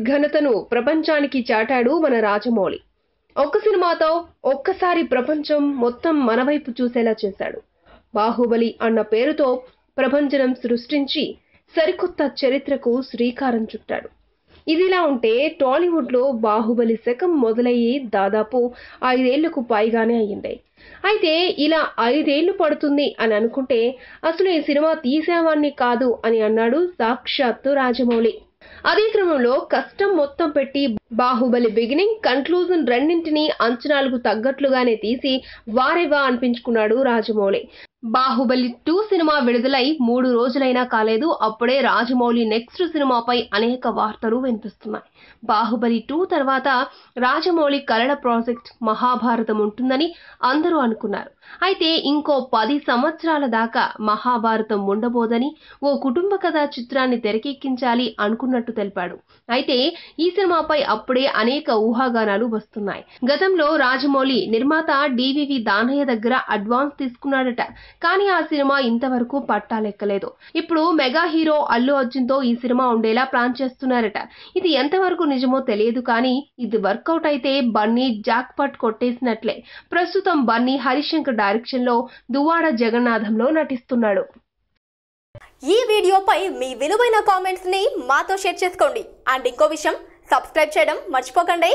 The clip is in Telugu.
ఘనతను ప్రపంచానికి చాటాడు మన రాజమౌళి. ఒక్క సినిమాతో ఒక్కసారి ప్రపంచం మొత్తం మన వైపు చూసేలా చేశాడు. బాహుబలి అన్న పేరుతో ప్రభంజనం సృష్టించి సరికొత్త చరిత్రకు శ్రీకారం చుట్టాడు. ఇదిలా ఉంటే టాలీవుడ్లో బాహుబలి శకం మొదలయ్యి దాదాపు 5 ఏళ్లకు పైగానే అయ్యింది. అయితే ఇలా 5 ఏళ్లు పడుతుంది అని అనుకుంటే అసలు ఈ సినిమా తీసేవాణ్ణి కాదు అని అన్నాడు సాక్షాత్తు రాజమౌళి. అదే క్రమంలో కష్టం మొత్తం పెట్టి బాహుబలి బిగినింగ్, కన్క్లూజన్ రెండింటినీ అంచనాలకు తగ్గట్లుగానే తీసి వారేవా అనిపించుకున్నాడు రాజమౌళి. బాహుబలి 2 సినిమా విడుదలై 3 రోజులైనా కాలేదు, అప్పుడే రాజమౌళి నెక్స్ట్ సినిమాపై అనేక వార్తలు వినిపిస్తున్నాయి. బాహుబలి 2 తర్వాత రాజమౌళి కలల ప్రాజెక్ట్ మహాభారతం ఉంటుందని అందరూ అనుకున్నారు. అయితే ఇంకో 10 సంవత్సరాల దాకా మహాభారతం ఉండబోదని, ఓ కుటుంబ కథా చిత్రాన్ని తెరకెక్కించాలి అనుకున్నట్టు తెలిపాడు. అయితే ఈ సినిమాపై అప్పుడే అనేక ఊహాగానాలు వస్తున్నాయి. గతంలో రాజమౌళి నిర్మాత డివివి దానయ్య దగ్గర అడ్వాన్స్ తీసుకున్నాడట. కానీ ఆ సినిమా ఇంతవరకు పట్టాలెక్కలేదు. ఇప్పుడు మెగా హీరో అల్లు అర్జున్ తో ఈ సినిమా ఉండేలా ప్లాన్ చేస్తున్నారట. ఇది ఎంతవరకు నిజమో తెలియదు, కానీ ఇది వర్కౌట్ అయితే బన్నీ జాక్ పట్ కొట్టేసినట్లే. ప్రస్తుతం బన్నీ హరిశంకర్ డైరెక్షన్ లో దువ్వాడ జగన్నాథంలో నటిస్తున్నాడు. ఈ వీడియోపై మీ విలువైన కామెంట్స్ ని మాతో షేర్ చేసుకోండి. అండ్ ఇంకో విషయం, సబ్స్క్రైబ్ చేయడం మర్చిపోకండి.